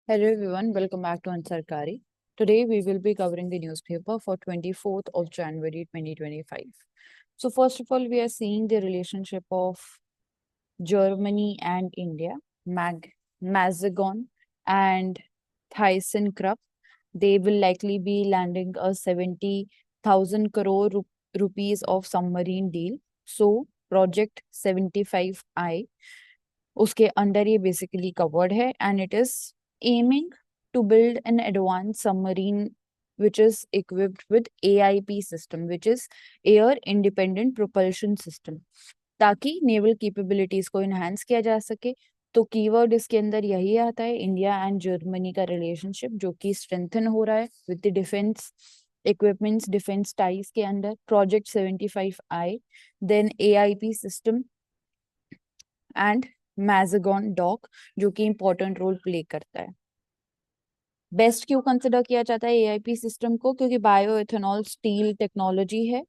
Hello everyone, welcome back to Ansarkari. Today we will be covering the newspaper for 24th of January 2025. So first of all, we are seeing the relationship of Germany and India, Mazagon and ThyssenKrupp. They will likely be landing a 70,000 crore rupees of submarine deal. So project 75I उसके under ये basically covered है and it is aiming to build an advanced submarine which is equipped with AIP system, which is Air Independent Propulsion System, ताकि naval capabilities को enhance किया जा सके। तो keyword इसके अंदर यही आता है, इंडिया एंड जर्मनी का रिलेशनशिप जो कि स्ट्रेंथन हो रहा है with the defence equipments, defence ties के अंदर project 75I, then AIP system and Mazagon dock जो कि इंपॉर्टेंट रोल प्ले करता है। बेस्ट क्यों कंसिडर किया जाता है एआईपी सिस्टम को? क्योंकि बायो इथेनॉल स्टील टेक्नोलॉजी है,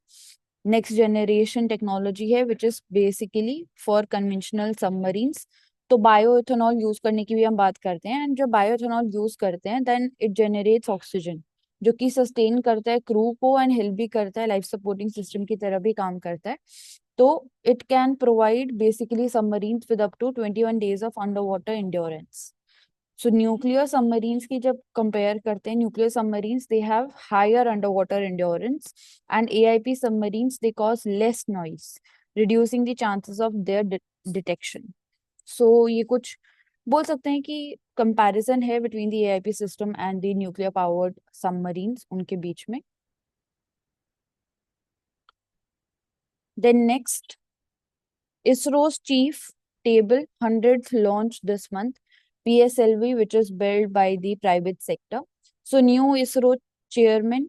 नेक्स्ट जनरेशन टेक्नोलॉजी है which is basically for conventional submarines. तो बायो इथेनॉल यूज करने की भी हम बात करते हैं, एंड जब बायो इथेनॉल यूज करते हैं देन इट जनरेट्स ऑक्सीजन जो कि सस्टेन करता है क्रू को एंड हेल्प भी करता है, लाइफ सपोर्टिंग सिस्टम की तरह भी काम करता है। तो it can provide basically submarines with up to 21 days of under water endurance. So nuclear submarines की जब कंपेयर करते हैं, nuclear submarines they have higher under water endurance and AIP submarines they cause less noise reducing the chances of their detection. So ये कुछ बोल सकते हैं कि कंपैरिजन है between the AIP system and the nuclear powered submarines उनके बीच में। Then next, ISRO's chief table 100th launched this month, PSLV, which is built by the private sector. So new ISRO chairman,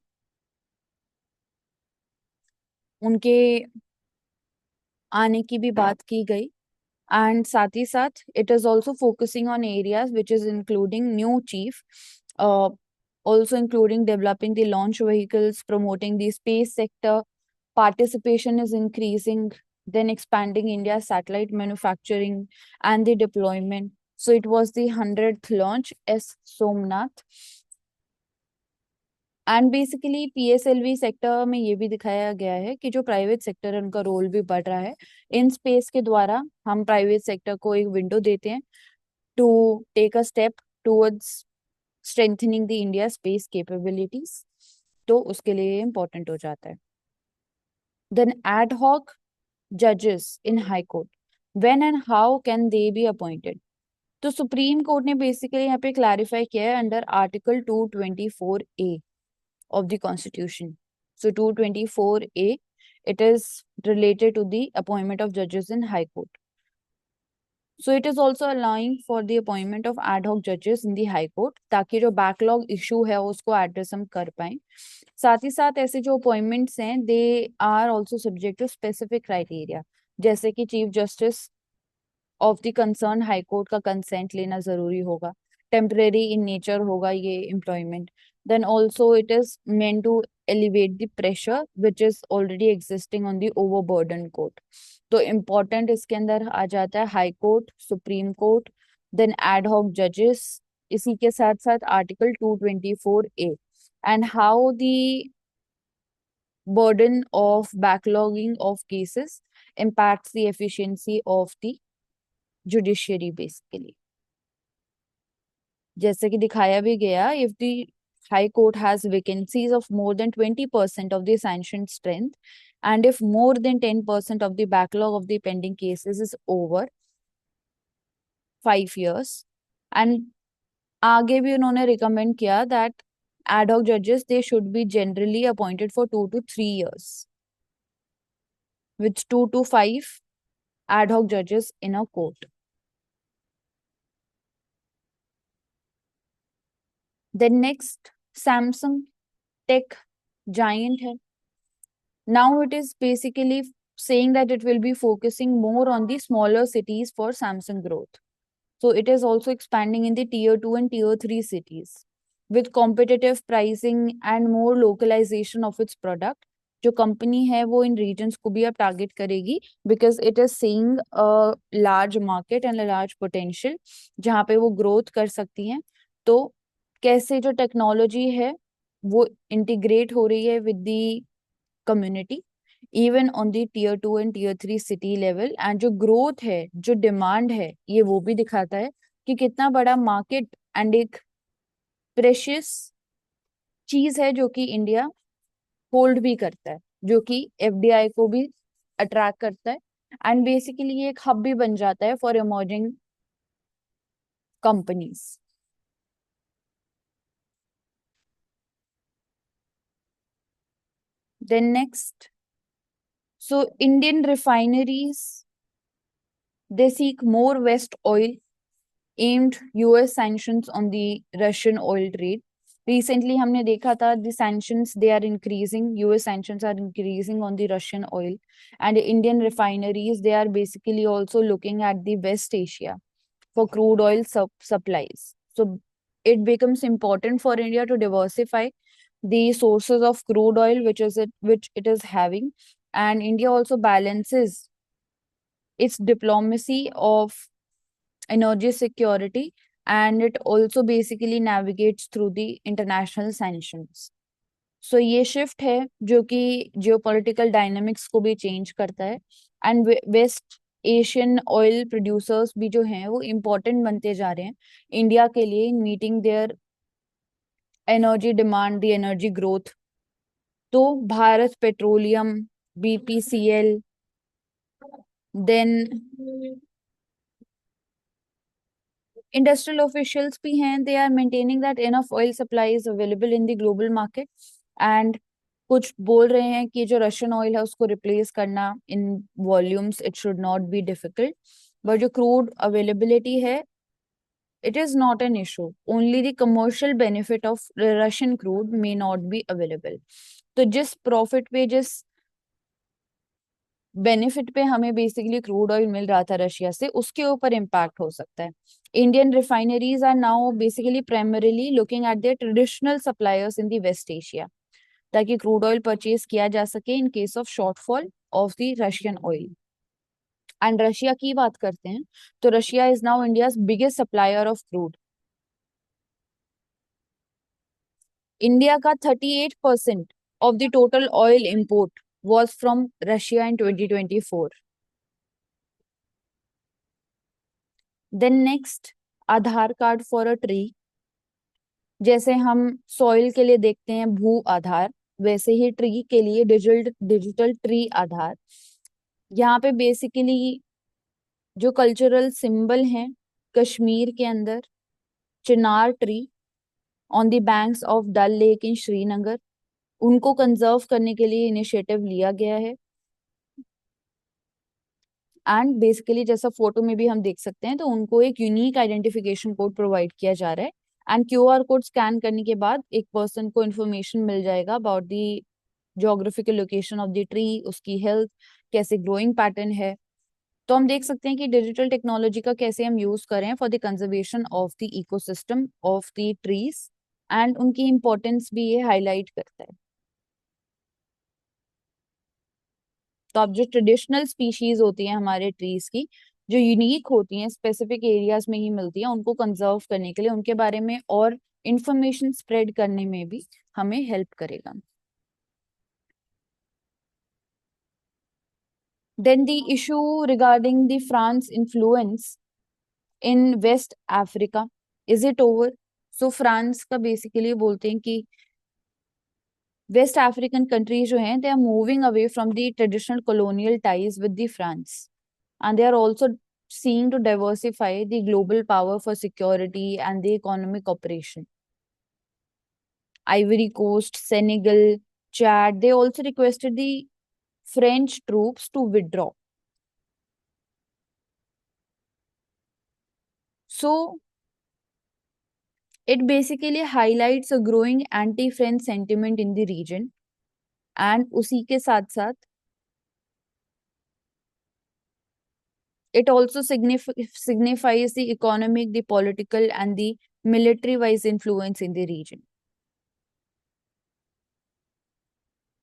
उनके आने की भी बात की गई, एंड साथ ही साथ it is also focusing on areas which is including new chief, also including developing the launch vehicles, promoting the space sector, participation is increasing, then expanding India's satellite manufacturing and the deployment. So it was the 100th launch S Somnath, and basically PSLV sector में ये भी दिखाया गया है कि जो private sector है उनका रोल भी बढ़ रहा है। इन स्पेस के द्वारा हम प्राइवेट सेक्टर को एक विंडो देते हैं to take a step towards strengthening the India space capabilities, तो उसके लिए इम्पोर्टेंट हो जाता है। देन एड हॉक जजेस इन high court, when and how can they be appointed? तो सुप्रीम कोर्ट ने बेसिकली यहाँ पे क्लैरिफाई किया है under article 224A of the Constitution. So 224A, it is related to the appointment of judges in High Court. So it is also allowing for the appointment of ad hoc judges in the High Court, ताकि जो backlog issue है उसको address हम कर पाए। साथ ही साथ ऐसे जो अपॉइंटमेंट्स हैं they are also subject to specific criteria, जैसे कि chief justice of the concern high court का कंसेंट लेना जरूरी होगा, टेम्परेरी इन नेचर होगा ये employment, then also it is meant to elevate the pressure which is already existing on the overburdened court. तो important इसके अंदर आ जाता है high court, supreme court, then ad hoc जजेस, इसी के साथ साथ article 224A and how the burden of backlogging of cases impacts the efficiency of the judiciary basically। जैसे कि दिखाया भी गया, if the High Court has vacancies of more than 20% of the sanctioned strength, and if more than 10% of the backlog of the pending cases is over 5 years, and आगे भी उन्होंने recommend किया that ad hoc judges they should be generally appointed for 2 to 3 years, with 2 to 5 ad hoc judges in a court. Then next, Samsung tech giant है, now it is basically saying that it will be focusing more on the smaller cities for Samsung growth. So it is also expanding in the tier 2 and tier 3 cities with competitive pricing and more localization of its product. जो company है वो इन regions को भी अब target करेगी because it is seeing a large market and a large potential जहाँ पे वो ग्रोथ कर सकती हैं। तो कैसे जो टेक्नोलॉजी है वो इंटीग्रेट हो रही है with the community even on the tier 2 and tier 3 city level, and जो ग्रोथ है, जो डिमांड है, ये वो भी दिखाता है कि कितना बड़ा मार्केट एंड एक प्रेशियस चीज है जो कि इंडिया होल्ड भी करता है, जो कि एफडीआई को भी अट्रैक्ट करता है, एंड बेसिकली ये एक हब भी बन जाता है for emerging companies. Then next, so Indian refineries, they seek more West oil, aimed US sanctions on the Russian oil trade. Recently हमने देखा था the sanctions they are increasing, US sanctions are increasing on the Russian oil, and Indian refineries they are basically also looking at the West Asia for crude oil supplies. So it becomes important for India to diversify the sources of crude oil which it is having, and India also balances its diplomacy of energy security, and it also basically navigates through the international sanctions. So ये shift है जो कि geopolitical dynamics को भी change करता है, and West Asian oil producers भी जो हैं वो इम्पोर्टेंट बनते जा रहे हैं इंडिया के लिए in meeting their energy demand, the energy growth. तो Bharat Petroleum, BPCL, then industrial officials भी हैं, they are maintaining that enough oil supply is available in the global market, and कुछ बोल रहे हैं कि जो रशियन ऑयल है उसको रिप्लेस करना in volumes it should not be difficult, but जो क्रूड अवेलेबिलिटी है it is not an issue, only the commercial benefit of Russian crude may not be available. तो जिस प्रॉफिट पे, जिस बेनिफिट पे हमें बेसिकली क्रूड ऑयल मिल रहा था रशिया से, उसके ऊपर इम्पैक्ट हो सकता है. Indian refineries are now basically primarily looking at their traditional suppliers in the West Asia, ताकि क्रूड ऑयल परचेज किया जा सके in case of shortfall of the Russian oil. And Russia की बात करते हैं तो Russia is now India's biggest supplier of crude. India का 38% of the total oil import was from Russia in 2024. Then next, Aadhaar card for a tree. जैसे हम soil के लिए देखते हैं भू आधार, वैसे ही ट्री के लिए डिजिटल डिजिटल ट्री आधार. यहाँ पे बेसिकली जो कल्चरल सिंबल हैं कश्मीर के अंदर, chinar tree on the banks of Dal lake in Srinagar, उनको कंजर्व करने के लिए इनिशिएटिव लिया गया है. एंड बेसिकली जैसा फोटो में भी हम देख सकते हैं तो उनको एक यूनिक आइडेंटिफिकेशन कोड प्रोवाइड किया जा रहा है, एंड क्यूआर कोड स्कैन करने के बाद एक पर्सन को इन्फॉर्मेशन मिल जाएगा about the geographical location of the tree, उसकी हेल्थ, कैसे ग्रोइंग पैटर्न है. तो हम देख सकते हैं कि डिजिटल टेक्नोलॉजी का कैसे हम यूज करें for the conservation of the ecosystem of the trees, and उनकी इम्पोर्टेंस भी ये हाईलाइट करता है. तो अब जो ट्रेडिशनल स्पीशीज होती हैं हमारे ट्रीज की, जो यूनिक होती हैं, स्पेसिफिक एरियाज में ही मिलती हैं, उनको कंजर्व करने के लिए, उनके बारे में और इंफॉर्मेशन स्प्रेड करने में भी हमें हेल्प करेगा. Then the issue regarding the France influence in West Africa, is it over? So France का बेसिकली बोलते हैं कि वेस्ट अफ्रीकन कंट्रीज जो हैं they are moving away from the traditional colonial ties with the France, and they are also seeing to diversify the global power for security and the economic cooperation. Ivory Coast, Senegal, Chad, they also requested the French troops to withdraw. So it basically highlights a growing anti-French sentiment in the region, and उसी के साथ साथ it also signifies the economic, the political, and the military-wise influence in the region.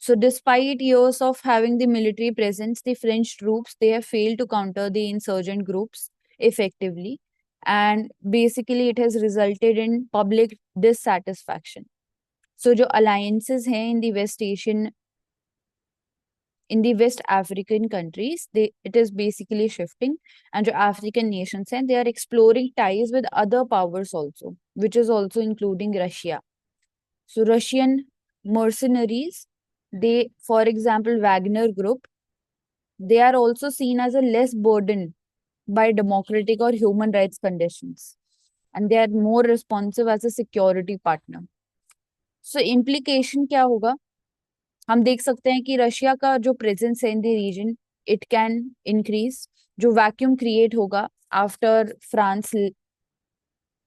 So despite years of having the military presence, the French troops, they have failed to counter the insurgent groups effectively. and basically it has resulted in public dissatisfaction. So जो alliances हैं in the West African countries, it is basically shifting, and जो African nations हैं, they are exploring ties with other powers also, which is also including Russia. So Russian mercenaries, they, for example, Wagner Group, they are also seen as a less burdened by democratic or human rights conditions, and they are more responsive as a security partner. So implication क्या होगा? हम देख सकते हैं कि Russia का जो presence है in the region, it can increase. जो वैक्यूम क्रिएट होगा after France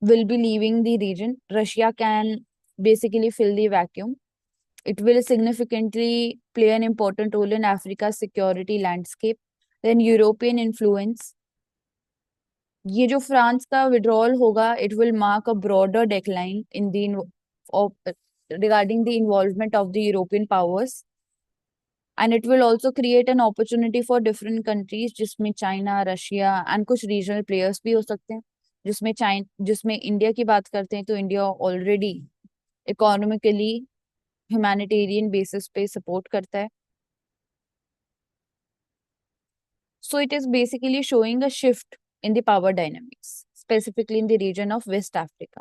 will be leaving the region, Russia can basically fill the vacuum. It will significantly play an important role in Africa's security landscape. Then European influence. ये जो France का withdrawal होगा, it will mark a broader decline in the of regarding the involvement of the European powers, and it will also create an opportunity for different countries जिसमें China, Russia and कुछ regional players भी हो सकते हैं. जिसमें India की बात करते हैं तो India already economically humanitarian basis पे सपोर्ट करता है. So it is basically showing a shift in the power dynamics, specifically in the region of West Africa.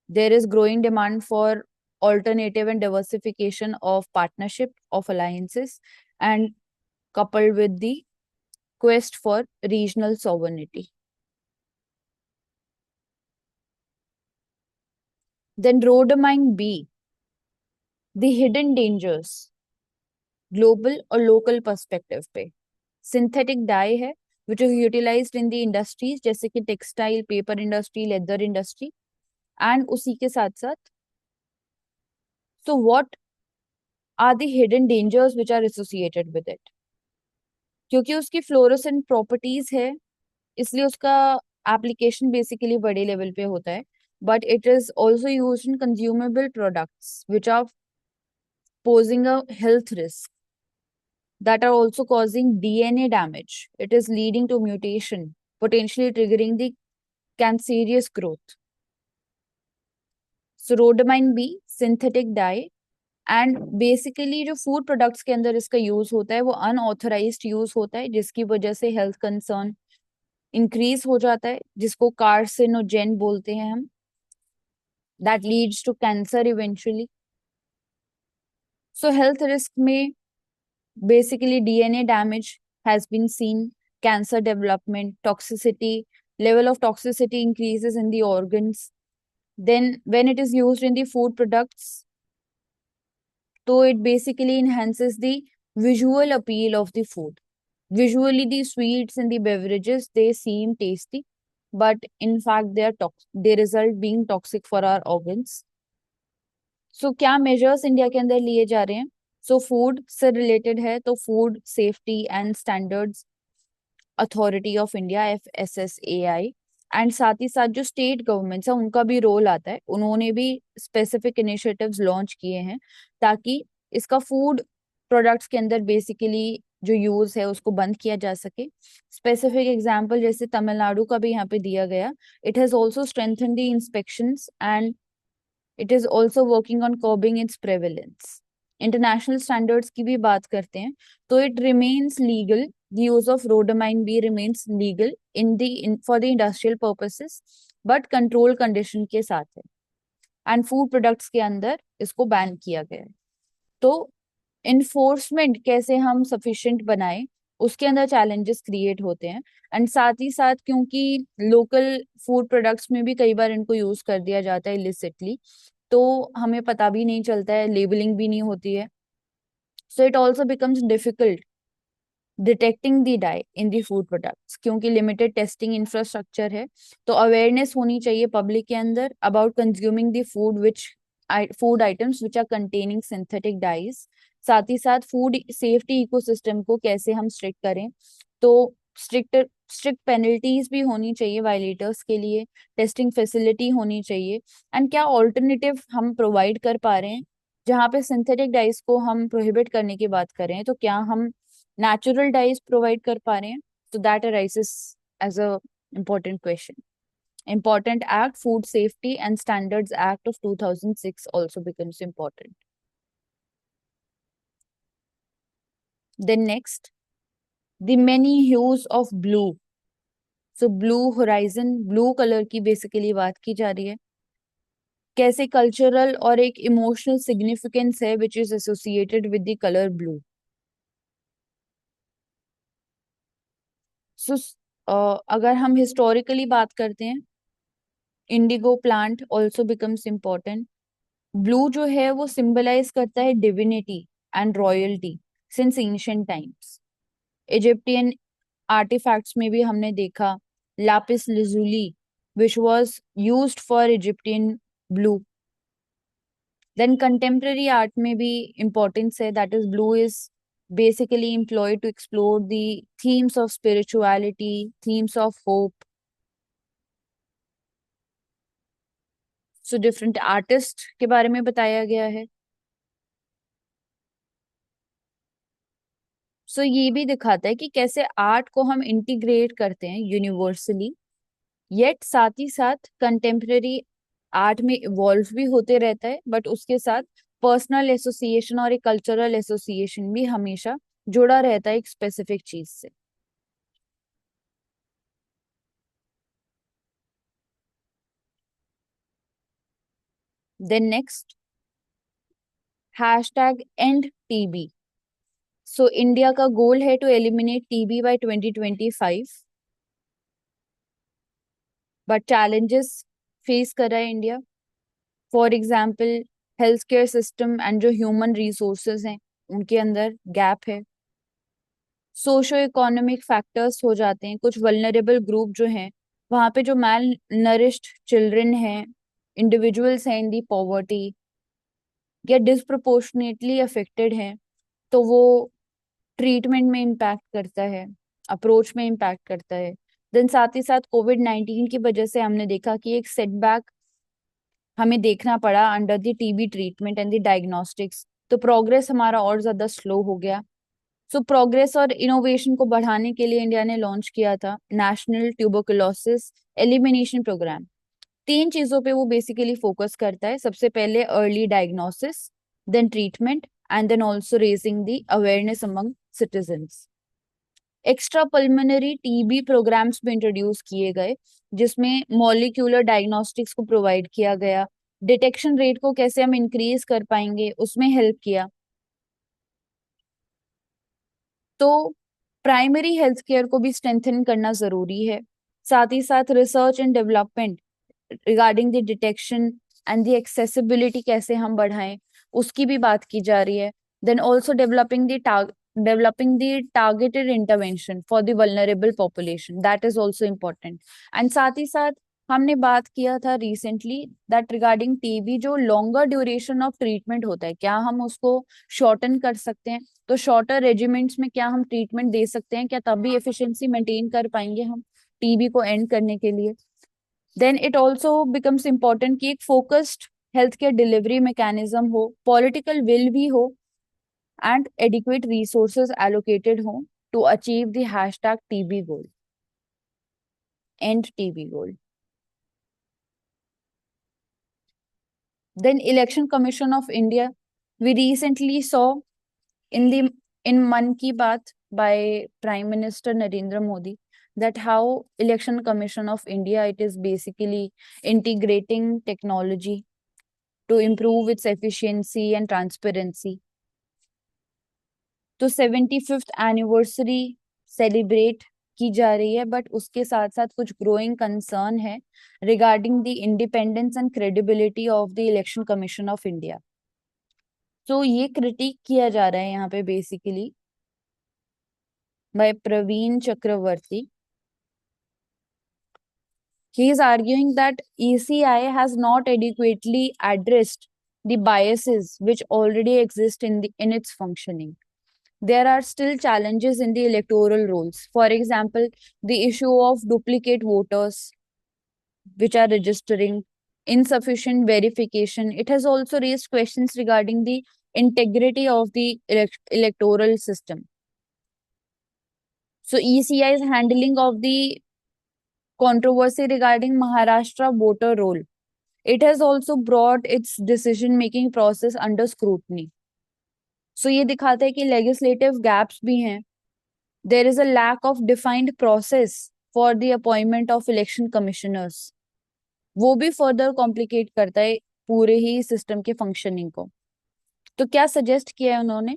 There is growing demand for alternative and diversification of partnership, of alliances, and coupled with the quest for regional sovereignty. Then Rhodamine B, the hidden dangers, global or local perspective पे. Synthetic dye है, which is utilized in the industries जैसे कि textile, paper industry, leather industry, and उसी के साथ साथ, so what are the hidden dangers which are associated with it? क्योंकि उसकी फ्लोरोसेंट प्रॉपर्टीज है, इसलिए उसका एप्लीकेशन बेसिकली बड़े लेवल पे होता है, but it is also use in consumable products which are posing a health risk, that are also causing DNA damage. It is leading to mutation, potentially triggering the cancerous growth. So rhodamine B, synthetic dye, and basically जो food products के अंदर इसका use होता है वो unauthorised use होता है, जिसकी वजह से हेल्थ कंसर्न इंक्रीज हो जाता है, जिसको कार्सिनोजेन बोलते हैं हम. That leads to cancer eventually. So health risk में basically DNA damage has been seen, cancer development, toxicity, level of toxicity increases in the organs. Then when it is used in the food products, so it basically enhances the visual appeal of the food. Visually, the sweets and the beverages, they seem tasty, but in fact they result being toxic for our organs. So क्या measures India के अंदर लिए जा रहे हैं? So food से related है तो Food Safety and Standards Authority of India, FSSAI, and साथ ही साथ जो स्टेट गवर्नमेंट्स है उनका भी रोल आता है. उन्होंने भी स्पेसिफिक इनिशिएटिव्स लॉन्च किए हैं ताकि इसका फूड प्रोडक्ट्स के अंदर बेसिकली जो यूज है उसको बंद किया जा सके. स्पेसिफिक एग्जांपल जैसे तमिलनाडु का भी यहाँ पे दिया गया. It has also strengthen the inspections and it is also working on curbing it's prevalence. International standards की भी बात करते हैं तो it remains legal. The use of rhodamine B remains legal for the industrial purposes, but control condition के साथ है. And food products के अंदर इसको बैन किया गया है. तो enforcement कैसे हम sufficient बनाए, उसके अंदर challenges create होते हैं. एंड साथ ही साथ क्योंकि लोकल फूड प्रोडक्ट्स में भी कई बार इनको यूज कर दिया जाता है illicitly, तो हमें पता भी नहीं चलता है, लेबलिंग भी नहीं होती है. So it also becomes difficult detecting the dye in the food products, क्योंकि लिमिटेड टेस्टिंग इंफ्रास्ट्रक्चर है. तो अवेयरनेस होनी चाहिए पब्लिक के अंदर about consuming the food items which are containing synthetic dyes. साथ ही साथ फूड सेफ्टी इकोसिस्टम को कैसे हम स्ट्रिक्ट करें, तो स्ट्रिक्ट पेनल्टीज भी होनी चाहिए वायलेटर्स के लिए, टेस्टिंग फैसिलिटी होनी चाहिए. एंड क्या ऑल्टरनेटिव हम प्रोवाइड कर पा रहे हैं, जहाँ पे सिंथेटिक डाइज को हम प्रोहिबिट करने की बात करें तो क्या हम नेचुरल डाइज प्रोवाइड कर पा रहे हैं. तो that arises as a Important question. Important Act, Food Safety and Standards Act of 2006 also becomes important. Then next, the many hues of blue. So blue horizon, blue colour की basically बात की जा रही है. कैसे कल्चरल और एक emotional significance है which is associated with the colour blue. So अगर हम हिस्टोरिकली बात करते हैं, indigo plant also becomes important. Blue जो है वो सिंबलाइज करता है divinity and royalty since ancient times. Egyptian artifacts में भी हमने देखा lapis lazuli which was used for Egyptian blue. Then contemporary art में भी इम्पोर्टेंस है, that is blue is basically employed to explore the themes of spirituality, themes of hope. So different artists के बारे में बताया गया है. So ये भी दिखाता है कि कैसे आर्ट को हम इंटीग्रेट करते हैं यूनिवर्सली, येट साथ ही साथ कंटेम्प्रेरी आर्ट में इवॉल्व भी होते रहता है, बट उसके साथ पर्सनल एसोसिएशन और एक कल्चरल एसोसिएशन भी हमेशा जुड़ा रहता है एक स्पेसिफिक चीज से. Then next, hashtag end TB. So India का गोल है to eliminate TB by 2025, but challenges face कर रहा है India. For example health care system and जो ह्यूमन रिसोर्सेज हैं उनके अंदर गैप है. सोशो इकोनॉमिक फैक्टर्स हो जाते हैं, कुछ वल्नरेबल ग्रुप जो हैं वहाँ पे जो मैल नरिश्ड चिल्ड्रन हैं, इंडिविजुअल्स हैं इन दी पॉवर्टी या डिस्प्रपोर्शनेटली अफेक्टेड हैं, तो वो ट्रीटमेंट में इम्पैक्ट करता है, अप्रोच में इम्पैक्ट करता है. देन साथ ही साथ कोविड-19 की वजह से हमने देखा कि एक सेटबैक हमें देखना पड़ा under the TB treatment and the diagnostics, तो प्रोग्रेस हमारा और ज्यादा स्लो हो गया. सो प्रोग्रेस और इनोवेशन को बढ़ाने के लिए इंडिया ने लॉन्च किया था नेशनल ट्यूबरकुलोसिस एलिमिनेशन प्रोग्राम. 3 चीजों पे वो बेसिकली फोकस करता है. सबसे पहले early diagnosis, then treatment and then also raising the awareness among citizens. Extra pulmonary TB programmes भी इंट्रोड्यूस किए गए जिसमें मॉलिक्यूलर डायग्नोस्टिक्स को प्रोवाइड किया गया. डिटेक्शन रेट को कैसे हम इंक्रीज कर पाएंगे उसमें हेल्प किया. तो प्राइमरी हेल्थ केयर को भी स्ट्रेंथन करना जरूरी है. साथ ही साथ research and development regarding the detection and the accessibility कैसे हम बढ़ाएं उसकी भी बात की जा रही है. Then also developing the targeted intervention for the vulnerable population, that is also important. And साथ ही साथ हमने बात किया था रिसेंटली दैट रिगार्डिंग टीबी जो लॉन्गर ड्यूरेशन ऑफ ट्रीटमेंट होता है क्या हम उसको शॉर्टन कर सकते हैं, तो शॉर्टर रेजिमेंट्स में क्या हम ट्रीटमेंट दे सकते हैं, क्या तभी एफिशिएंसी मेंटेन कर पाएंगे हम टीबी को एंड करने के लिए. Then it also becomes important कि एक focused health care delivery mechanism हो, पॉलिटिकल विल भी हो and adequate resources allocated home to achieve the hashtag TB goal, end TB goal. Then Election Commission of India, we recently saw in Mann Ki Baat by Prime Minister Narendra Modi that how Election Commission of India, it is basically integrating technology to improve its efficiency and transparency. तो 75th anniversary celebrate की जा रही है, but उसके साथ साथ कुछ growing concern है regarding the independence and credibility of the election commission of India. तो ये क्रिटिक किया जा रहा है यहाँ पे basically by Praveen Chakravarty. He is arguing that ECI has not adequately addressed the biases which already exist in its functioning. There are still challenges in the electoral rolls. For example, the issue of duplicate voters which are registering, insufficient verification. It has also raised questions regarding the integrity of the electoral system. So ECI's handling of the controversy regarding Maharashtra voter roll. It has also brought its decision making process under scrutiny. So ये दिखाता है कि legislative gaps भी हैं. There is a lack of defined process for the appointment of election commissioners. वो भी further complicate करता है पूरे ही सिस्टम के फंक्शनिंग को. तो क्या सजेस्ट किया है उन्होंने?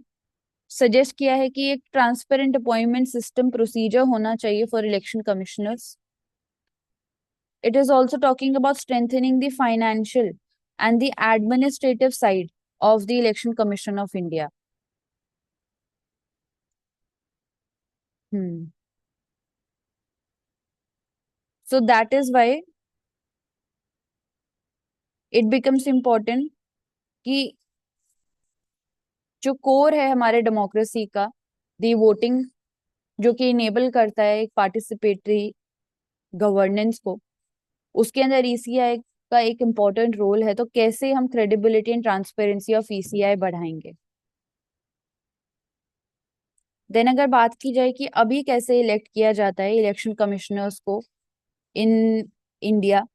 सजेस्ट किया है कि एक ट्रांसपेरेंट अपॉइंटमेंट सिस्टम प्रोसीजर होना चाहिए for election commissioners. It is also talking about strengthening the financial and the administrative side of the Election Commission of India. So that is why it becomes important कि जो core है हमारे democracy का, दी voting, जो कि enable करता है एक पार्टिसिपेटरी गवर्नेंस को, उसके अंदर ईसीआई का एक इम्पोर्टेंट रोल है. तो कैसे हम credibility and transparency of ECI बढ़ाएंगे. देन अगर बात की जाए कि अभी कैसे इलेक्ट किया जाता है इलेक्शन कमिश्नर्स को इन इंडिया,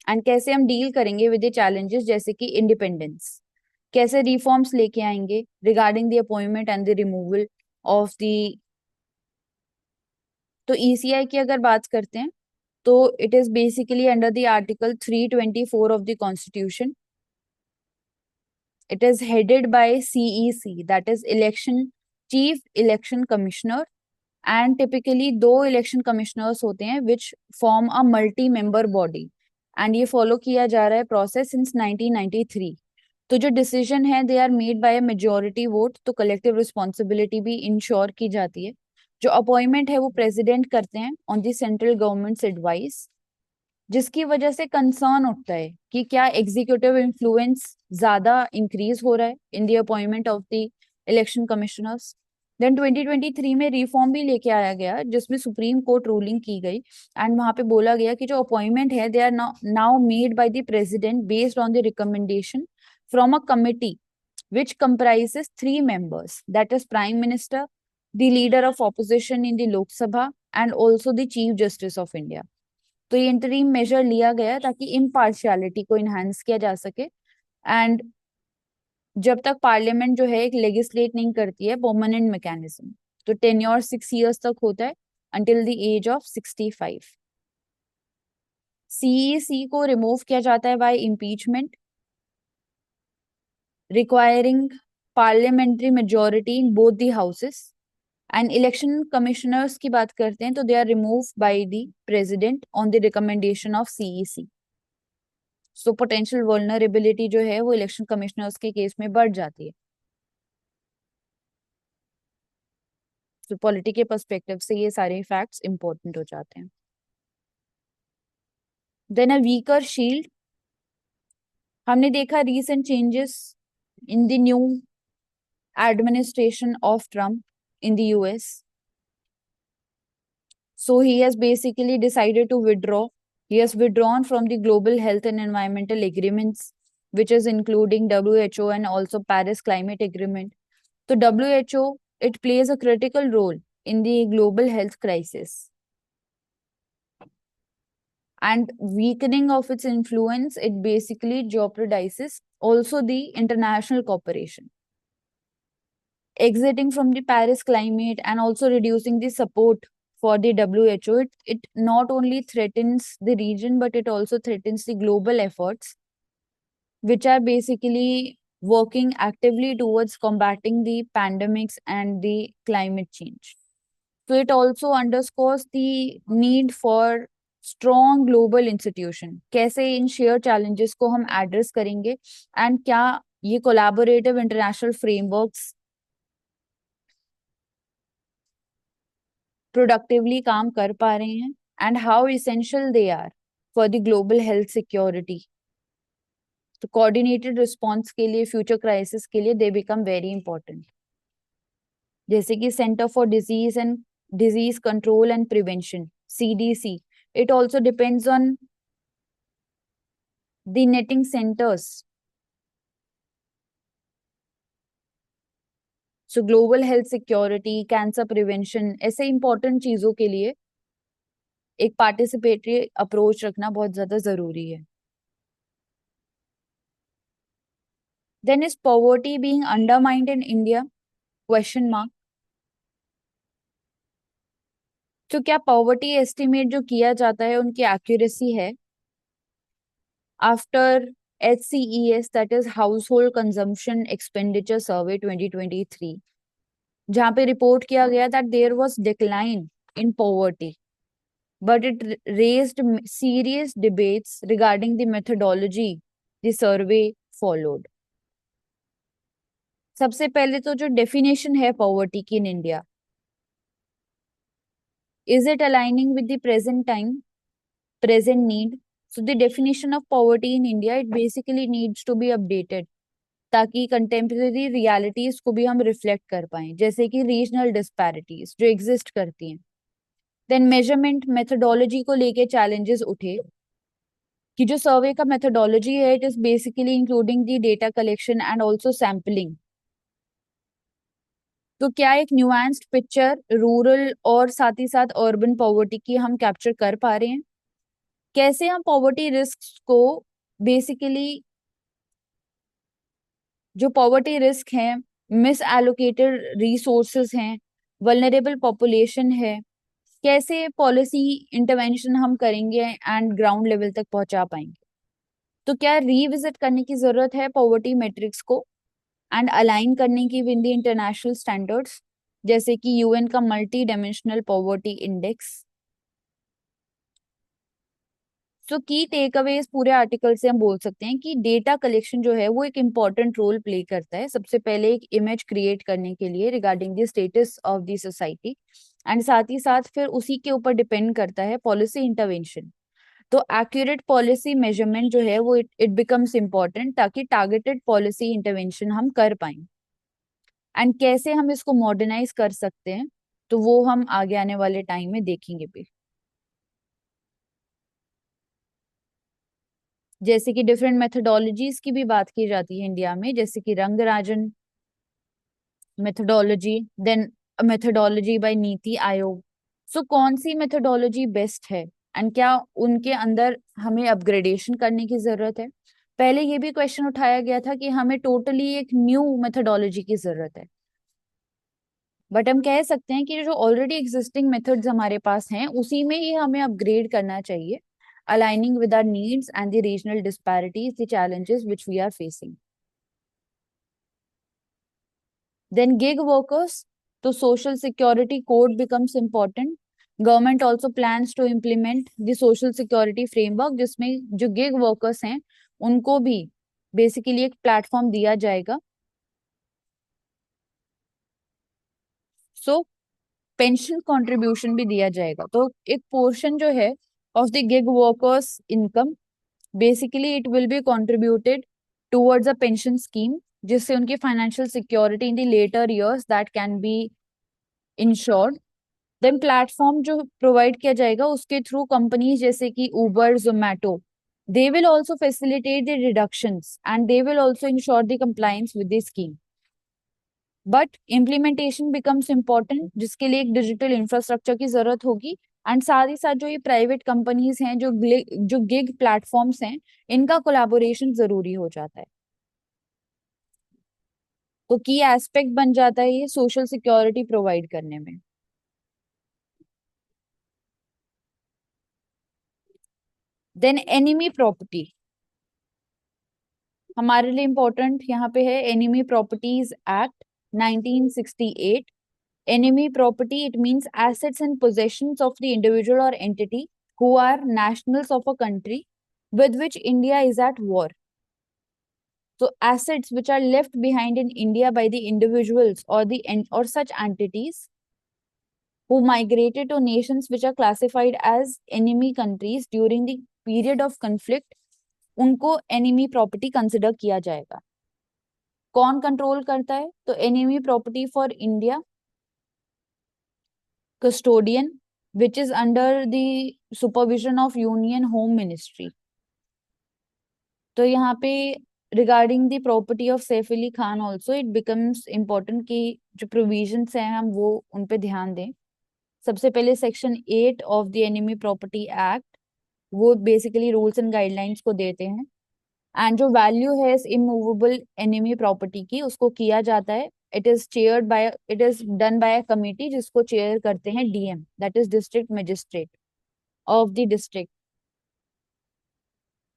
एंड कैसे हम डील करेंगे विद द चैलेंजेस जैसे कि इंडिपेंडेंस, कैसे रिफॉर्म्स लेके आएंगे regarding the appointment and the removal of the. तो ईसीआई की अगर बात करते हैं तो it is basically under the article 324 of the constitution. It is headed by CEC, that is election chief election commissioner, and typically दो election commissioners होते हैं which form a multi member body, and ये follow किया जा रहा है process since 1993. तो जो decision है they are made by a majority vote, तो collective responsibility भी ensure की जाती है. जो appointment है वो president करते हैं on the central government's advice, जिसकी वजह से कंसर्न उठता है कि क्या एग्जीक्यूटिव इन्फ्लुएंस ज्यादा इंक्रीज हो रहा है in the appointment of the election commissioners. Then 2023 में रिफॉर्म भी लेके आया गया जिसमें सुप्रीम कोर्ट रूलिंग की गई, एंड वहां पे बोला गया कि जो अपॉइंटमेंट है they are now made by the president based on the recommendation from a committee which comprises three members, that is Prime Minister, the leader of opposition in the Lok Sabha, and also the Chief Justice of India. तो ये interim major लिया गया ताकि impartiality को enhance किया जा सके, and जब तक पार्लियामेंट जो है एक लेजिस्लेट नहीं करती है परमानेंट मैकेनिज्म, तो टेन्योर 6 years तक होता है until the age of 65. CEC को रिमूव किया जाता है by impeachment requiring parliamentary majority in both the houses. And election commissioners की बात करते हैं तो they are remove by the president on the recommendation of CEC. So potential vulnerability जो है वो इलेक्शन कमिश्नर्स के केस में बढ़ जाती है. तो पॉलिटी के पर्सपेक्टिव से ये सारे फैक्ट्स इंपॉर्टेंट हो जाते हैं. देन अ वीकर शील्ड, हमने देखा recent changes in the new administration of Trump in the US. So he has basically decided to withdraw. He has withdrawn from the global health and environmental agreements, which is including WHO and also Paris Climate Agreement. So WHO, it plays a critical role in the global health crisis. And weakening of its influence, it basically jeopardizes also the international cooperation. Exiting from the Paris climate and also reducing the support for the WHO, it not only threatens the region, but it also threatens the global efforts, which are basically working actively towards combating the pandemics and the climate change. So it also underscores the need for strong global institution. कैसे इन share challenges को हम address करेंगे, and क्या ये collaborative international frameworks productively काम कर पा रहे हैं, and how essential they are for the global health security. तो कोऑर्डिनेटेड रिस्पॉन्स के लिए, फ्यूचर क्राइसिस के लिए दे बिकम वेरी इंपॉर्टेंट. जैसे कि centre for disease control and prevention, CDC, it also depends on the netting centres so global health security, cancer prevention, ऐसे important चीजों के लिए एक पार्टिसिपेटरी अप्रोच रखना बहुत ज्यादा जरूरी है. Then is poverty being undermined in India? Question mark. तो क्या पॉवर्टी एस्टिमेट जो किया जाता है उनकी एक्यूरेसी है? After HCES, that is household consumption expenditure survey 2023, जहां पे रिपोर्ट किया गया that there was decline in poverty, but it raised serious debates regarding the methodology the survey followed. सबसे पहले तो जो डेफिनेशन है पॉवर्टी की in India, is it aligning with the present time, present need? So the definition of poverty in India, it basically needs to be updated ताकि contemporary realities को भी हम रिफ्लेक्ट कर पाए, जैसे कि रीजनल डिस्पैरिटीज जो एग्जिस्ट करती हैं. देन मेजरमेंट मेथोडोलॉजी को लेके चैलेंजेस उठे कि जो सर्वे का मेथोडोलॉजी है it is basically including the data collection and also sampling. तो क्या एक न्यूएंस्ड पिक्चर रूरल और साथ ही साथ अर्बन पॉवर्टी की हम कैप्चर कर पा रहे हैं? कैसे हम पॉवर्टी रिस्क को बेसिकली, जो पॉवर्टी रिस्क है, मिस एलोकेटेड रिसोर्सेज हैं, वल्नरेबल पॉपुलेशन है, कैसे पॉलिसी इंटरवेंशन हम करेंगे एंड ग्राउंड लेवल तक पहुंचा पाएंगे? तो क्या रिविजिट करने की जरूरत है पॉवर्टी मैट्रिक्स को एंड अलाइन करने की विद द इंटरनेशनल स्टैंडर्ड्स, जैसे कि यूएन का मल्टी डायमेंशनल पॉवर्टी इंडेक्स? सो की टेक अवे इस पूरे आर्टिकल से हम बोल सकते हैं कि डेटा कलेक्शन जो है वो एक इम्पॉर्टेंट रोल प्ले करता है, सबसे पहले एक इमेज क्रिएट करने के लिए regarding the status of the society, and साथ ही साथ फिर उसी के ऊपर डिपेंड करता है पॉलिसी इंटरवेंशन. तो एक्यूरेट पॉलिसी मेजरमेंट जो है वो इट बिकम्स इम्पॉर्टेंट ताकि टारगेटेड पॉलिसी इंटरवेंशन हम कर पाए. एंड कैसे हम इसको मॉडर्नाइज कर सकते हैं तो वो हम आगे आने वाले टाइम में देखेंगे भी. जैसे कि डिफरेंट मेथोडोलॉजीज की भी बात की जाती है इंडिया में, जैसे कि Rangarajan methodology, then methodology by NITI Aayog. So कौन सी मेथोडोलॉजी बेस्ट है एंड क्या उनके अंदर हमें अपग्रेडेशन करने की जरूरत है? पहले ये भी क्वेश्चन उठाया गया था कि हमें टोटली एक न्यू मेथोडोलॉजी की जरूरत है, बट हम कह सकते हैं कि जो ऑलरेडी एग्जिस्टिंग मेथड्स हमारे पास हैं उसी में ही हमें अपग्रेड करना चाहिए, aligning with our needs and the regional disparities, the challenges which we are facing. Then gig workers, तो social security code becomes important. Government also plans to implement the social security framework, जिसमें जो gig workers हैं उनको भी basically एक platform दिया जाएगा. सो pension contribution भी दिया जाएगा. तो एक पोर्शन जो है of the gig workers income basically it will be contributed towards a pension scheme, जिससे उनकी financial security in the later years that can be ensured. Then platform जो प्रोवाइड किया जाएगा उसके थ्रू कंपनीज जैसे कि Uber, Zomato, they will also facilitate the reductions and they will also ensure the compliance with the scheme. But implementation becomes important, जिसके लिए एक digital infrastructure की जरूरत होगी. एंड साथ ही साथ जो ये प्राइवेट कंपनीज हैं, जो गिग प्लेटफॉर्म्स हैं, इनका कोलैबोरेशन जरूरी हो जाता है. तो की एस्पेक्ट बन जाता है ये सोशल सिक्योरिटी प्रोवाइड करने में. देन एनिमी प्रॉपर्टी हमारे लिए इंपॉर्टेंट यहाँ पे है. Enemy properties act 1968. Enemy property, it means assets and possessions of the individual or entity who are nationals of a country with which India is at war. So assets which are left behind in India by the individuals or such entities who migrated to nations which are classified as enemy countries during the period of conflict, उनको enemy property consider किया जाएगा. कौन control करता है? तो enemy property for India custodian, which is under the supervision of Union Home Ministry. तो यहाँ पे regarding the property of Saif Ali Khan also it becomes important कि जो प्रोविजंस हैं हम वो उन पे ध्यान दें। सबसे पहले section 8 of the enemy property act, वो बेसिकली रूल्स एंड गाइडलाइंस को देते हैं। एंड जो वैल्यू है इस इमूवेबल एनिमी प्रॉपर्टी की, उसको किया जाता है, it is done by a committee जिसको चेयर करते हैं DM, that is district magistrate of the district.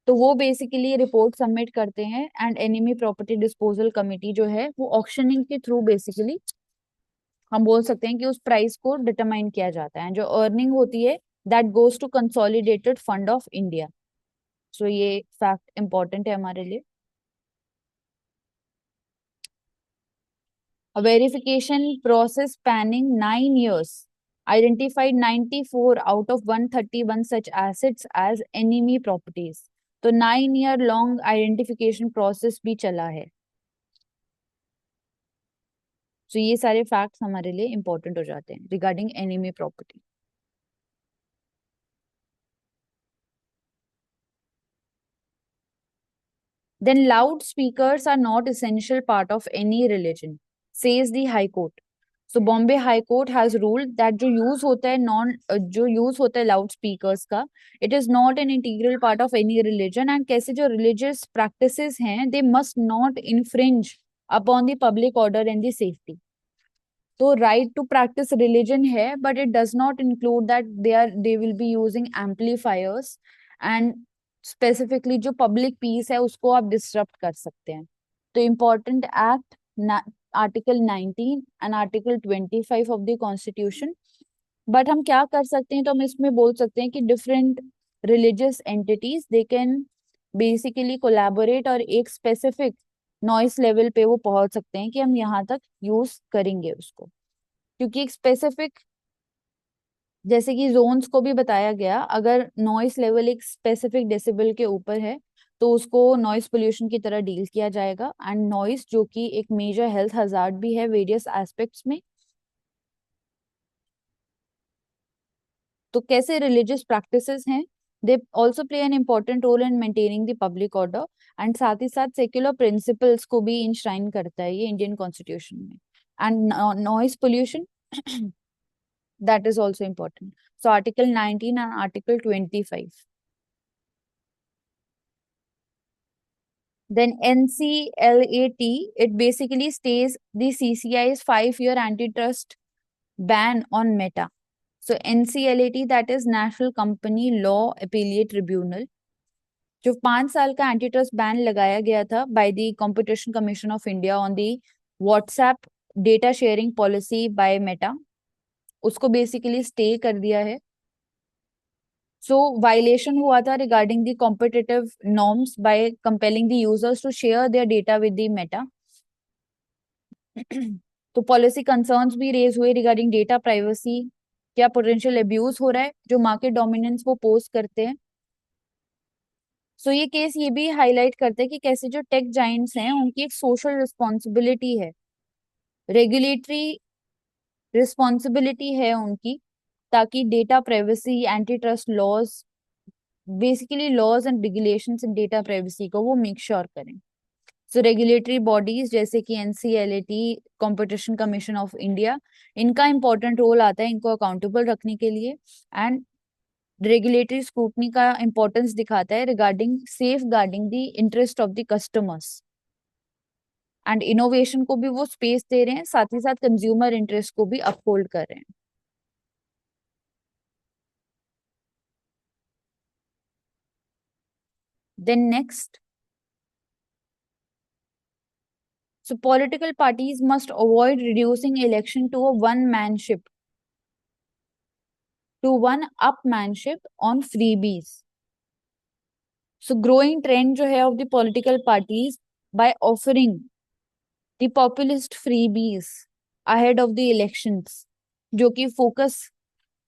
तो वो बेसिकली रिपोर्ट सबमिट करते हैं and enemy property disposal committee जो है वो ऑक्शनिंग के थ्रू बेसिकली हम बोल सकते हैं कि उस प्राइस को डिटरमाइन किया जाता है। जो अर्निंग होती है that goes to consolidated fund of India. So ये फैक्ट इंपॉर्टेंट है हमारे लिए। A verification process spanning 9 years identified 94 out of 131 such assets as enemy properties. तो 9 year long identification process भी चला है। तो ये सारे फैक्ट्स हमारे लिए इंपॉर्टेंट हो जाते हैं regarding enemy property. Then loudspeakers are not essential part of any religion, says the High Court. So Bombay High Court has ruled that जो यूज होता है लाउड स्पीकर्स का, it is not an integral part of any religion and कैसे जो religious practices हैं they must not infringe upon the public order and the safety. तो right to practice religion है but it does not include that they will be using amplifiers and specifically जो public piece है उसको आप disturb कर सकते हैं। तो important act article 19 and article 25 of the constitution. But हम क्या कर सकते हैं, तो हम इसमें बोल सकते हैं कि different religious entities they can basically collaborate और एक स्पेसिफिक नॉइस लेवल पे वो पहुंच सकते हैं कि हम यहाँ तक यूज करेंगे उसको। क्योंकि एक स्पेसिफिक, जैसे कि जोन्स को भी बताया गया, अगर नॉइस लेवल एक स्पेसिफिक डेसिबल के ऊपर है तो उसको नॉइस पोल्यूशन की तरह डील किया जाएगा। एंड नॉइस जो कि एक मेजर हेल्थ हजार्ड भी है वेरियस एस्पेक्ट्स में। तो कैसे रिलीजियस प्रैक्टिसेस हैं, they also play an important role in maintaining the public order and साथ ही साथ सेक्युलर प्रिंसिपल्स को भी इंश्राइन करता है ये इंडियन कॉन्स्टिट्यूशन में। And noise pollution that is also important. So Article 19 and Article 25. Then NCLAT, it basically states the CCI's 5-year antitrust ban on Meta. So NCLAT, that is National Company Law Appellate Tribunal, जो 5 साल का anti trust ban लगाया गया था by the competition commission of India on the WhatsApp data sharing policy by Meta, उसको basically stay कर दिया है। सो वायलेशन हुआ था regarding the competitive norms by compelling the users to share their data with the Meta. तो policy concerns भी raise हुए regarding data privacy, क्या पोटेंशियल अब्यूज हो रहा है, जो मार्केट डोमिनेंस वो पोस्ट करते हैं। सो ये केस ये भी हाईलाइट करते हैं कि कैसे जो टेक जाइंट्स हैं उनकी एक सोशल रिस्पॉन्सिबिलिटी है, रेगुलेटरी रिस्पॉन्सिबिलिटी है उनकी, ताकि data privacy, anti trust laws, basically laws and regulations in data privacy को वो मेक श्योर करें। सो रेगुलेटरी बॉडीज जैसे कि NCLAT, competition commission of India, इनका इंपॉर्टेंट रोल आता है इनको अकाउंटेबल रखने के लिए। एंड रेगुलेटरी स्क्रूटनी का इंपॉर्टेंस दिखाता है regarding safeguarding the interest of the customers. And innovation को भी वो स्पेस दे रहे हैं, साथ ही साथ कंज्यूमर इंटरेस्ट को भी अपहोल्ड कर रहे हैं। Then next, so political parties must avoid reducing election to a one-manship, to one-upmanship on freebies. So growing trend जो है of the political parties by offering the populist freebies ahead of the elections, जो कि focus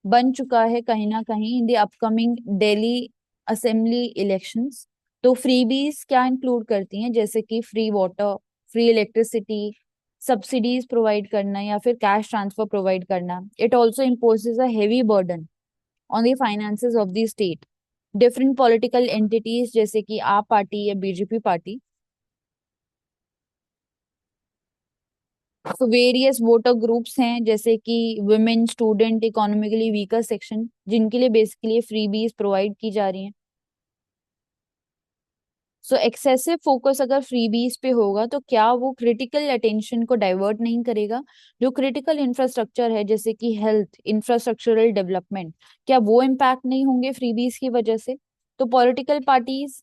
बन चुका है कहीं ना कहीं in the upcoming Delhi assembly elections. तो फ्रीबीज क्या इंक्लूड करती हैं, जैसे कि free water, free electricity, subsidies provide करना या फिर कैश ट्रांसफर प्रोवाइड करना। It also imposes a heavy burden on the finances of the state. Different political entities जैसे कि आप पार्टी या बीजेपी पार्टी, तो वेरियस वोटर ग्रुप्स हैं जैसे कि women, student, economically weaker section, जिनके लिए बेसिकली फ्रीबीज प्रोवाइड की जा रही हैं। सो एक्सेसिव फोकस अगर फ्रीबीज पे होगा तो क्या वो क्रिटिकल अटेंशन को डाइवर्ट नहीं करेगा? जो क्रिटिकल इंफ्रास्ट्रक्चर है जैसे कि हेल्थ, इंफ्रास्ट्रक्चरल डेवलपमेंट, क्या वो इम्पैक्ट नहीं होंगे फ्रीबीज की वजह से? तो पॉलिटिकल पार्टीज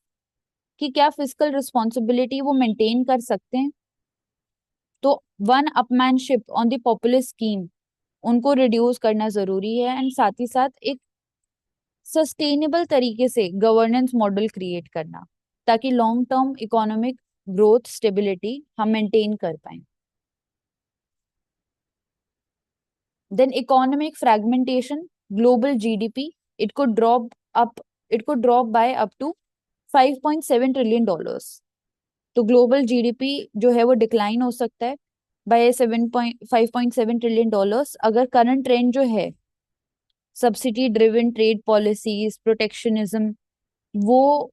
की क्या फिजिकल रिस्पॉन्सिबिलिटी वो मेंटेन कर सकते हैं? तो one upmanship on the popular scheme उनको रिड्यूस करना जरूरी है, एंड साथ ही साथ एक सस्टेनेबल तरीके से गवर्नेंस मॉडल क्रिएट करना, ताकि long term economic growth stability हम मेंटेन कर पाए। Then economic fragmentation, global GDP, it को ड्रॉप अप इट को drop by up to $5.7 trillion. तो ग्लोबल जीडीपी जो है वो डिक्लाइन हो सकता है बाय 5.7 ट्रिलियन डॉलर्स, अगर करंट ट्रेंड जो है subsidy driven trade policies, protectionism, वो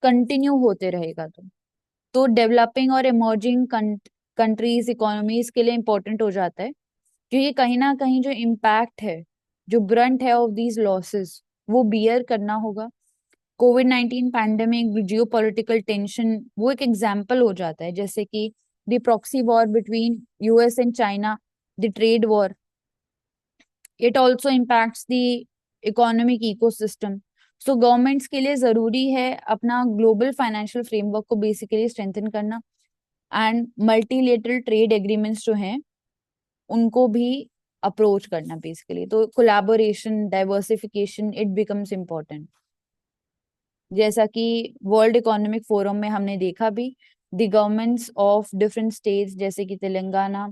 कंटिन्यू होते रहेगा। तो डेवलपिंग और इमर्जिंग कंट्रीज इकोनॉमीज के लिए इंपॉर्टेंट हो जाता है, क्योंकि कहीं ना कहीं जो इम्पैक्ट है, जो ब्रंट है ऑफ दीज लॉसेस, वो बियर करना होगा। कोविड-19 पैंडेमिक, जियो पॉलिटिकल टेंशन, वो एक एग्जाम्पल हो जाता है, जैसे कि the proxy war between US and China, the trade war, it also impacts the economic ecosystem. So governments के लिए जरूरी है अपना ग्लोबल फाइनेंशियल फ्रेमवर्क को बेसिकली स्ट्रेंथन करना, एंड मल्टीलेटरल ट्रेड एग्रीमेंट्स जो हैं उनको भी अप्रोच करना बेसिकली। तो collaboration, diversification, it becomes important. जैसा कि वर्ल्ड इकोनॉमिक फोरम में हमने देखा भी, the governments of different states जैसे कि Telangana,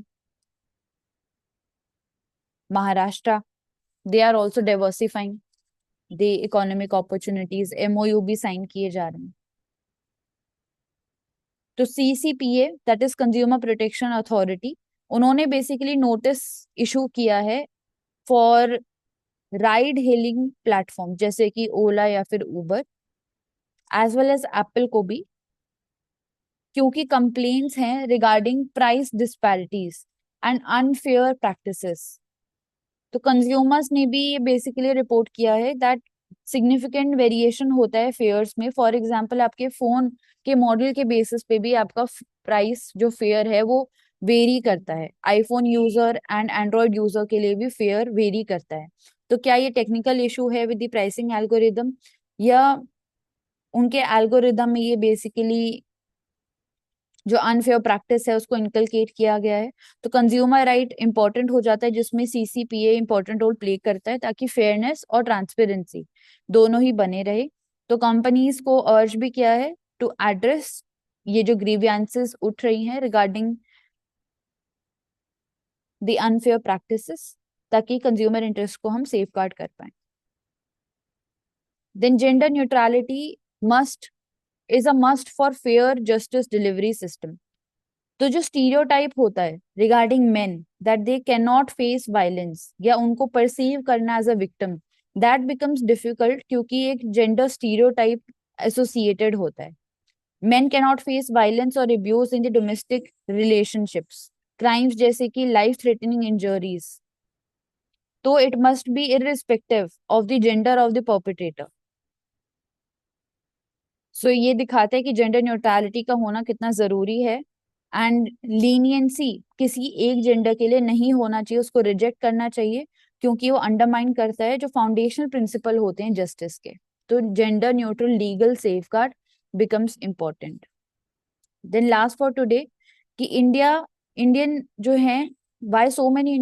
Maharashtra, they are also diversifying the economic opportunities, MOU भी साइन किए जा रहे हैं। तो CCPA, that is consumer protection authority, उन्होंने बेसिकली नोटिस इशू किया है फॉर राइड हेलिंग प्लेटफॉर्म जैसे कि ओला या फिर उबर, एज वेल एज एप्पल को भी, क्योंकि कंप्लेन्ट्स हैं regarding price disparities and unfair practices. तो कंज्यूमर्स ने भी ये बेसिकली रिपोर्ट किया है दैट सिग्निफिकेंट वेरिएशन होता है फेयर्स में। फॉर एग्जांपल, आपके फोन के मॉडल के बेसिस पे भी आपका प्राइस जो फेयर है वो वेरी करता है। IPhone user and Android user के लिए भी फेयर वेरी करता है। तो क्या ये टेक्निकल इशू है विद द प्राइसिंग एल्गोरिदम, या उनके एल्गोरिदम में ये बेसिकली जो अनफेयर प्रैक्टिस है उसको इनकलकेट किया गया है? तो कंज्यूमर राइट इंपॉर्टेंट हो जाता है, जिसमें सीसीपीए इंपॉर्टेंट रोल प्ले करता है, ताकि फेयरनेस और ट्रांसपेरेंसी दोनों ही बने रहे। तो कंपनीज को अर्ज भी किया है टू एड्रेस ये जो ग्रीवियंसेस उठ रही हैं रिगार्डिंग द अनफेयर प्रैक्टिसेस, ताकि कंज्यूमर इंटरेस्ट को हम सेफ गार्ड कर पाए। Then gender neutrality must is a must for fair justice delivery system. तो जो स्टीरियोटाइप होता है regarding men that they can not face violence, या उनको परसीव करना as a victim, that becomes difficult, क्योंकि एक जेंडर स्टीरियोटाइप एसोसिएटेड होता है। Men can not face violence और abuse in the domestic relationships, crimes जैसे कि लाइफ थ्रेटनिंग इंजरीज, तो it must be irrespective of the gender of the perpetrator. So ये दिखाता है कि जेंडर न्यूट्रलिटी का होना कितना जरूरी है, एंड लीनियंसी किसी एक जेंडर के लिए नहीं होना चाहिए, उसको रिजेक्ट करना चाहिए, क्योंकि वो अंडरमाइन करता है जो फाउंडेशनल प्रिंसिपल होते हैं जस्टिस के। तो gender neutral legal safeguard becomes important. Then last for today, कि इंडियन जो है, वाई सो मेनी